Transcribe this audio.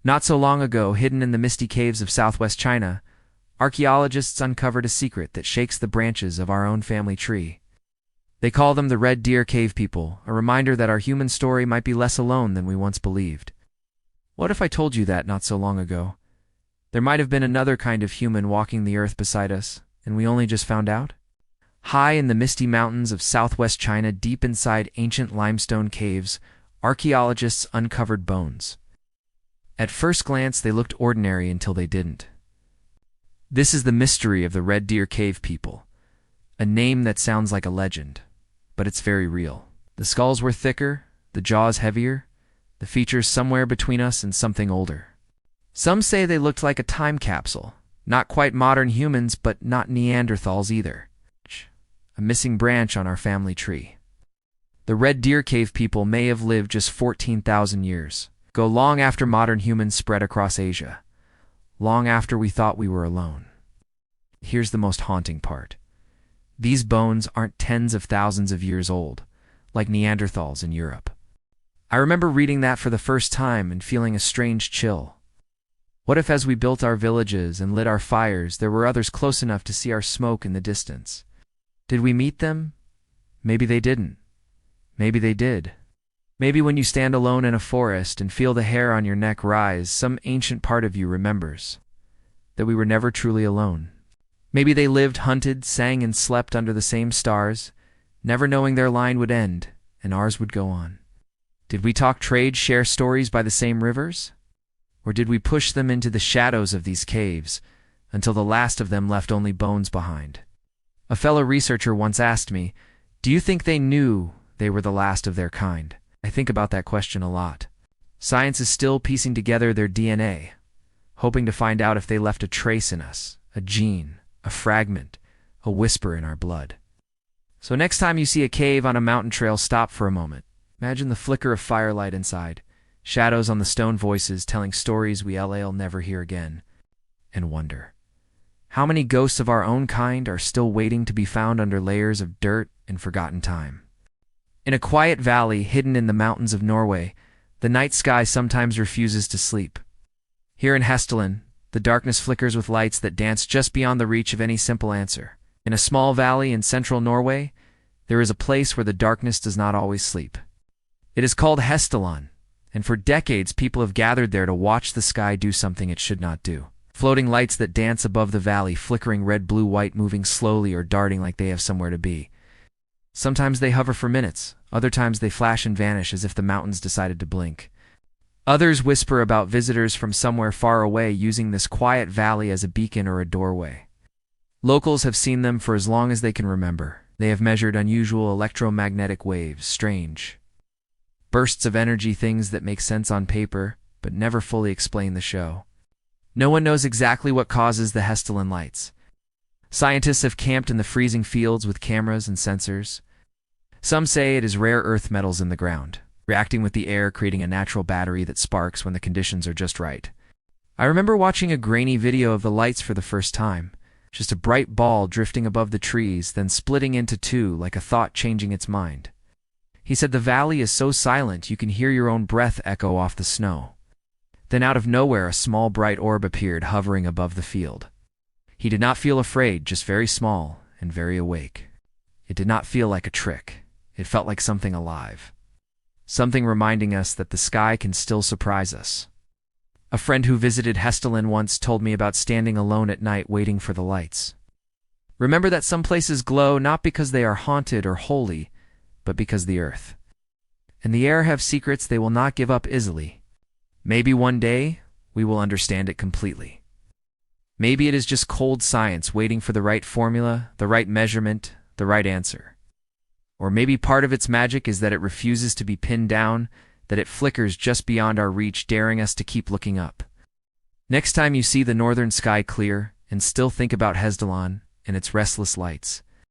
Not so long ago, hidden in the misty caves of southwest China, archaeologists uncovered a secret that shakes the branches of our own family tree. They call them the Red Deer Cave People, a reminder that our human story might be less alone than we once believed. What if I told you that not so long ago? There might have been another kind of human walking the earth beside us, and we only just found out? High in the misty mountains of southwest China, deep inside ancient limestone caves, archaeologists uncovered bones. At first glance, they looked ordinary until they didn't. This is the mystery of the Red Deer Cave People, a name that sounds like a legend, but it's very real. The skulls were thicker, the jaws heavier, the features somewhere between us and something older. Some say they looked like a time capsule, not quite modern humans, but not Neanderthals either. A missing branch on our family tree. The Red Deer Cave People may have lived just 14,000 years ago, long after modern humans spread across Asia, long after we thought we were alone. Here's the most haunting part. These bones aren't tens of thousands of years old, like Neanderthals in Europe. I remember reading that for the first time and feeling a strange chill. What if as we built our villages and lit our fires, there were others close enough to see our smoke in the distance? Did we meet them? Maybe they didn't. Maybe they did. Maybe when you stand alone in a forest and feel the hair on your neck rise, some ancient part of you remembers that we were never truly alone. Maybe they lived, hunted, sang, and slept under the same stars, never knowing their line would end and ours would go on. Did we talk, trade, share stories by the same rivers? Or did we push them into the shadows of these caves until the last of them left only bones behind? A fellow researcher once asked me, "Do you think they knew they were the last of their kind?" I think about that question a lot. Science is still piecing together their DNA, hoping to find out if they left a trace in us, a gene, a fragment, a whisper in our blood. So next time you see a cave on a mountain trail, stop for a moment. Imagine the flicker of firelight inside, shadows on the stone, voices telling stories we'll never hear again, and wonder, how many ghosts of our own kind are still waiting to be found under layers of dirt and forgotten time? In a quiet valley hidden in the mountains of Norway, the night sky sometimes refuses to sleep. Here in Hessdalen, the darkness flickers with lights that dance just beyond the reach of any simple answer. In a small valley in central Norway, there is a place where the darkness does not always sleep. It is called Hessdalen, and for decades people have gathered there to watch the sky do something it should not do. Floating lights that dance above the valley, flickering red, blue, white, moving slowly or darting like they have somewhere to be. Sometimes they hover for minutes, other times they flash and vanish as if the mountains decided to blink. Others whisper about visitors from somewhere far away, using this quiet valley as a beacon or a doorway. Locals have seen them for as long as they can remember. They have measured unusual electromagnetic waves, strange bursts of energy, things that make sense on paper, but never fully explain the show. No one knows exactly what causes the Hessdalen Lights. Scientists have camped in the freezing fields with cameras and sensors. Some say it is rare earth metals in the ground, reacting with the air, creating a natural battery that sparks when the conditions are just right. I remember watching a grainy video of the lights for the first time, just a bright ball drifting above the trees, then splitting into two like a thought changing its mind. He said the valley is so silent you can hear your own breath echo off the snow. Then out of nowhere a small bright orb appeared, hovering above the field. He did not feel afraid, just very small and very awake. It did not feel like a trick. It felt like something alive. Something reminding us that the sky can still surprise us. A friend who visited Hessdalen once told me about standing alone at night waiting for the lights. Remember that some places glow not because they are haunted or holy, but because the earth and the air have secrets they will not give up easily. Maybe one day we will understand it completely. Maybe it is just cold science waiting for the right formula, the right measurement, the right answer. Or maybe part of its magic is that it refuses to be pinned down, that it flickers just beyond our reach, daring us to keep looking up. Next time you see the northern sky clear and still think about Hessdalen and its restless lights,